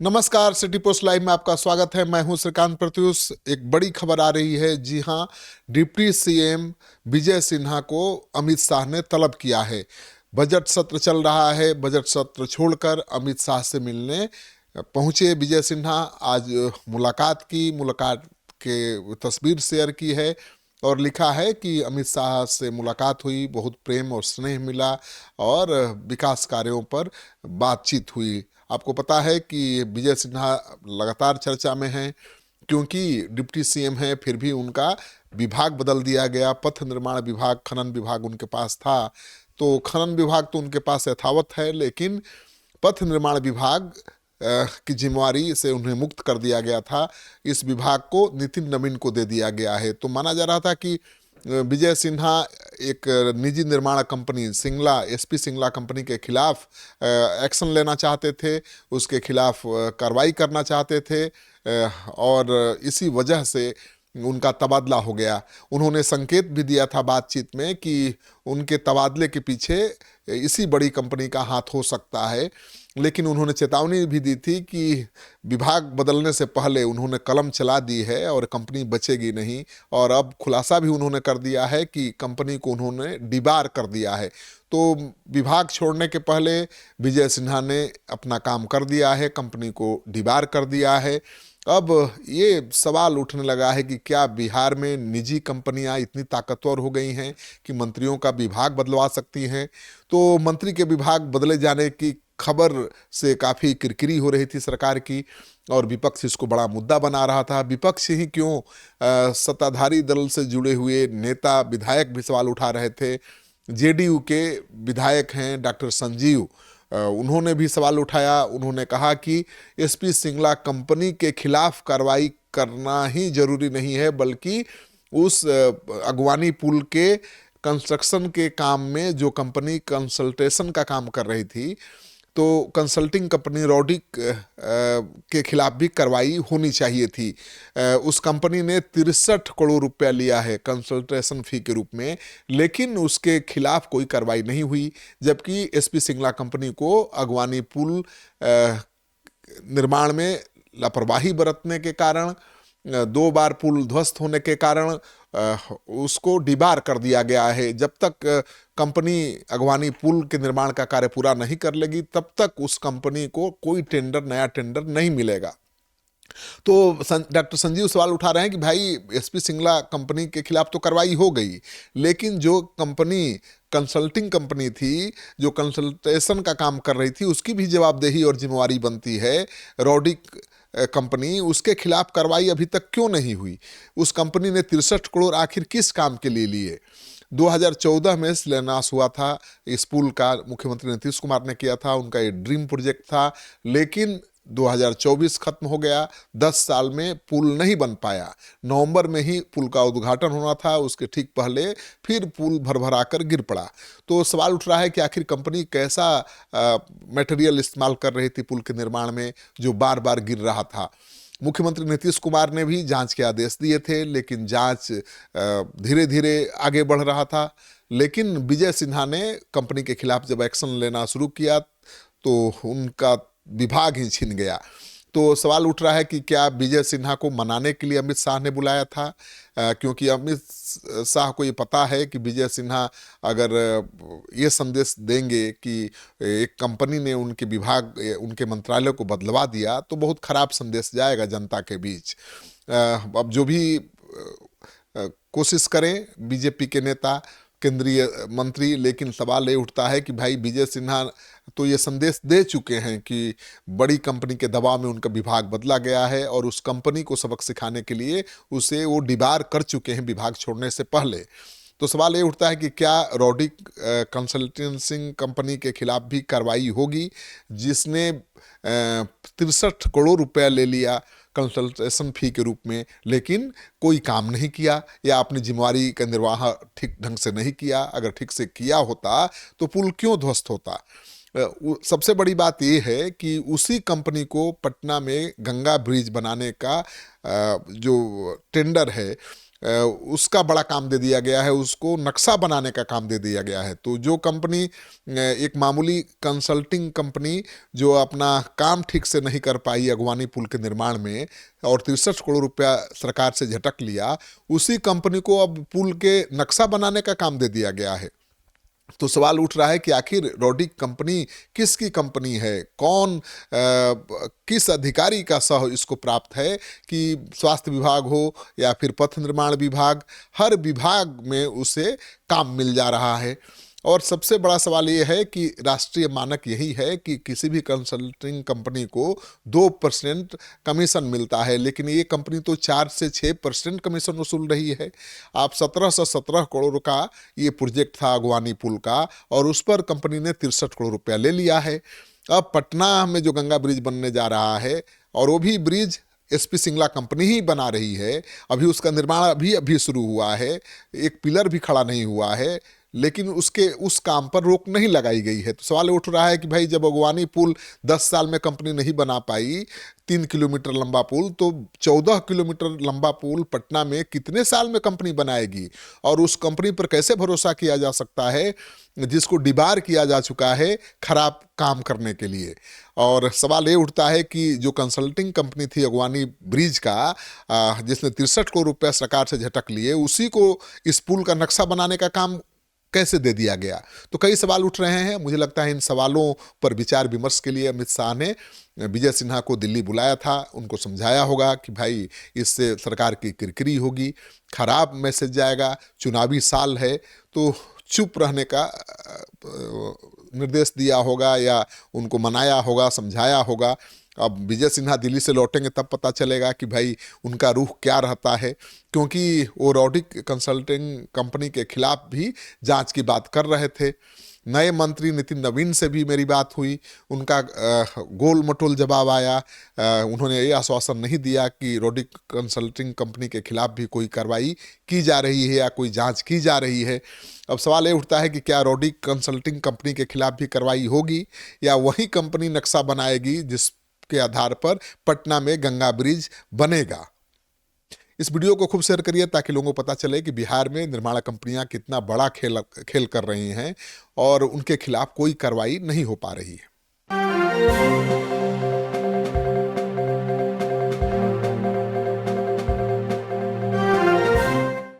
नमस्कार, city post live में आपका स्वागत है। मैं हूं श्रीकांत प्रत्युष। एक बड़ी खबर आ रही है। जी हां, डिप्टी सीएम विजय सिन्हा को अमित शाह ने तलब किया है। बजट सत्र चल रहा है। बजट सत्र छोड़कर अमित शाह से मिलने पहुंचे विजय सिन्हा। आज मुलाकात के तस्वीर शेयर की है और लिखा है कि अमित शाह से मुलाकात हुई, बहुत प्रेम और स्नेह मिला और विकास कार्यों पर बातचीत हुई। आपको पता है कि विजय सिन्हा लगातार चर्चा में हैं, क्योंकि डिप्टी सीएम हैं, फिर भी उनका विभाग बदल दिया गया। पथ निर्माण विभाग, खनन विभाग उनके पास था, तो खनन विभाग तो उनके पास यथावत है, लेकिन पथ निर्माण विभाग की जिम्मेवारी से उन्हें मुक्त कर दिया गया था। इस विभाग को नितिन नवीन को दे दिया गया है। तो माना जा रहा था कि विजय सिन्हा एक निजी निर्माण company Singla, SP Singla company के खिलाफ एक्शन लेना चाहते थे, उसके खिलाफ कार्रवाई करना चाहते थे, और इसी वजह से उनका तबादला हो गया। उन्होंने संकेत भी दिया था बातचीत में कि उनके तबादले के पीछे इसी बड़ी कंपनी का हाथ हो सकता है, लेकिन उन्होंने चेतावनी भी दी थी कि विभाग बदलने से पहले उन्होंने कलम चला दी है और कंपनी बचेगी नहीं। और अब खुलासा भी उन्होंने कर दिया है कि कंपनी को उन्होंने डिबार कर दिया है। तो विभाग छोड़ने के पहले विजय सिन्हा ने अपना काम कर दिया है, कंपनी को डिबार कर दिया है। अब ये सवाल उठने लगा है कि क्या बिहार में निजी कंपनियां इतनी ताकतवर हो गई हैं कि मंत्रियों का विभाग बदलवा सकती हैं। तो मंत्री के विभाग बदले जाने की खबर से काफ़ी किरकिरी हो रही थी सरकार की, और विपक्ष इसको बड़ा मुद्दा बना रहा था। विपक्ष ही क्यों, सत्ताधारी दल से जुड़े हुए नेता विधायक भी सवाल उठा रहे थे। जेडीयू के विधायक हैं डॉक्टर संजीव, उन्होंने भी सवाल उठाया। उन्होंने कहा कि एसपी सिंगला कंपनी के खिलाफ कार्रवाई करना ही जरूरी नहीं है, बल्कि उस अगवानी पुल के कंस्ट्रक्शन के काम में जो कंपनी कंसल्टेशन का काम कर रही थी, तो कंसल्टिंग कंपनी रॉडिक के खिलाफ भी कार्रवाई होनी चाहिए थी। उस कंपनी ने 63 करोड़ रुपया लिया है कंसल्टेशन फी के रूप में, लेकिन उसके खिलाफ कोई कार्रवाई नहीं हुई। जबकि एसपी सिंगला कंपनी को अगवानी पुल निर्माण में लापरवाही बरतने के कारण, 2 बार पुल ध्वस्त होने के कारण उसको डिबार कर दिया गया है। जब तक कंपनी अगवानी पुल के निर्माण का कार्य पूरा नहीं कर लेगी, तब तक उस कंपनी को कोई नया टेंडर नहीं मिलेगा। तो डॉक्टर संजीव सवाल उठा रहे हैं कि भाई, एसपी सिंगला कंपनी के खिलाफ तो कार्रवाई हो गई, लेकिन जो कंपनी कंसल्टिंग कंपनी थी, जो कंसल्टेशन का काम कर रही थी, उसकी भी जवाबदेही और जिम्मेवारी बनती है। रॉडिक कंपनी, उसके खिलाफ कार्रवाई अभी तक क्यों नहीं हुई? उस कंपनी ने 63 करोड़ आखिर किस काम के लिए लिए? 2014 में शिलान्यास हुआ था इस पुल का, मुख्यमंत्री नीतीश कुमार ने किया था, उनका ये ड्रीम प्रोजेक्ट था। लेकिन 2024 खत्म हो गया, 10 साल में पुल नहीं बन पाया। नवंबर में ही पुल का उद्घाटन होना था, उसके ठीक पहले फिर पुल भरभरा कर गिर पड़ा। तो सवाल उठ रहा है कि आखिर कंपनी कैसा मटेरियल इस्तेमाल कर रही थी पुल के निर्माण में, जो बार बार गिर रहा था। मुख्यमंत्री नीतीश कुमार ने भी जांच के आदेश दिए थे, लेकिन जांच धीरे धीरे आगे बढ़ रहा था। लेकिन विजय सिन्हा ने कंपनी के खिलाफ जब एक्शन लेना शुरू किया, तो उनका विभाग ही छिन गया। तो सवाल उठ रहा है कि क्या विजय सिन्हा को मनाने के लिए अमित शाह ने बुलाया था? क्योंकि अमित शाह को ये पता है कि विजय सिन्हा अगर ये संदेश देंगे कि एक कंपनी ने उनके विभाग, उनके मंत्रालय को बदलवा दिया, तो बहुत खराब संदेश जाएगा जनता के बीच। अब जो भी कोशिश करें बीजेपी के नेता, केंद्रीय मंत्री, लेकिन सवाल ये उठता है कि भाई, विजय सिन्हा तो ये संदेश दे चुके हैं कि बड़ी कंपनी के दबाव में उनका विभाग बदला गया है, और उस कंपनी को सबक सिखाने के लिए उसे वो डिबार कर चुके हैं विभाग छोड़ने से पहले। तो सवाल ये उठता है कि क्या रॉडिक कंसल्टेंसिंग कंपनी के खिलाफ भी कार्रवाई होगी, जिसने 63 करोड़ रुपया ले लिया कंसल्टेशन फी के रूप में, लेकिन कोई काम नहीं किया, या अपनी जिम्मेवारी का निर्वाह ठीक ढंग से नहीं किया। अगर ठीक से किया होता तो पुल क्यों ध्वस्त होता? सबसे बड़ी बात यह है कि उसी कंपनी को पटना में गंगा ब्रिज बनाने का जो टेंडर है, उसका बड़ा काम दे दिया गया है, उसको नक्शा बनाने का काम दे दिया गया है। तो जो कंपनी एक मामूली कंसल्टिंग कंपनी जो अपना काम ठीक से नहीं कर पाई अगवानी पुल के निर्माण में और 63 करोड़ रुपया सरकार से झटक लिया, उसी कंपनी को अब पुल के नक्शा बनाने का काम दे दिया गया है। तो सवाल उठ रहा है कि आखिर रॉड्रिक कंपनी किसकी कंपनी है, कौन किस अधिकारी का सह इसको प्राप्त है कि स्वास्थ्य विभाग हो या फिर पथ निर्माण विभाग, हर विभाग में उसे काम मिल जा रहा है। और सबसे बड़ा सवाल ये है कि राष्ट्रीय मानक यही है कि किसी भी कंसल्टिंग कंपनी को 2% कमीशन मिलता है, लेकिन ये कंपनी तो 4 से 6% कमीशन वसूल रही है। आप 17 करोड़ का ये प्रोजेक्ट था अगवानी पुल का, और उस पर कंपनी ने 63 करोड़ रुपया ले लिया है। अब पटना में जो गंगा ब्रिज बनने जा रहा है, और वो भी ब्रिज एसपी सिंगला कंपनी ही बना रही है, अभी उसका निर्माण अभी शुरू हुआ है, एक पिलर भी खड़ा नहीं हुआ है, लेकिन उसके उस काम पर रोक नहीं लगाई गई है। तो सवाल उठ रहा है कि भाई जब अगवानी पुल 10 साल में कंपनी नहीं बना पाई, 3 किलोमीटर लंबा पुल, तो 14 किलोमीटर लंबा पुल पटना में कितने साल में कंपनी बनाएगी? और उस कंपनी पर कैसे भरोसा किया जा सकता है जिसको डिबार किया जा चुका है खराब काम करने के लिए? और सवाल ये उठता है कि जो कंसल्टिंग कंपनी थी अगवानी ब्रिज का, जिसने 63 करोड़ रुपया सरकार से झटक लिए, उसी को इस पुल का नक्शा बनाने का काम कैसे दे दिया गया? तो कई सवाल उठ रहे हैं। मुझे लगता है इन सवालों पर विचार विमर्श के लिए अमित शाह ने विजय सिन्हा को दिल्ली बुलाया था, उनको समझाया होगा कि भाई इससे सरकार की किरकिरी होगी, खराब मैसेज जाएगा, चुनावी साल है, तो चुप रहने का निर्देश दिया होगा या उनको मनाया होगा, समझाया होगा। अब विजय सिन्हा दिल्ली से लौटेंगे तब पता चलेगा कि भाई उनका रुख क्या रहता है, क्योंकि वो रॉड्रिक कंसल्टिंग कंपनी के खिलाफ भी जांच की बात कर रहे थे। नए मंत्री नितिन नवीन से भी मेरी बात हुई, उनका गोल मटोल जवाब आया। उन्होंने ये आश्वासन नहीं दिया कि रॉड्रिक कंसल्टिंग कंपनी के खिलाफ भी कोई कार्रवाई की जा रही है या कोई जांच की जा रही है। अब सवाल ये उठता है कि क्या रॉड्रिक कंसल्टिंग कंपनी के खिलाफ भी कार्रवाई होगी या वही कंपनी नक्शा बनाएगी जिसके आधार पर पटना में गंगा ब्रिज बनेगा? इस वीडियो को खूब शेयर करिए ताकि लोगों को पता चले कि बिहार में निर्माण कंपनियां कितना बड़ा खेल कर रही हैं और उनके खिलाफ कोई कार्रवाई नहीं हो पा रही है।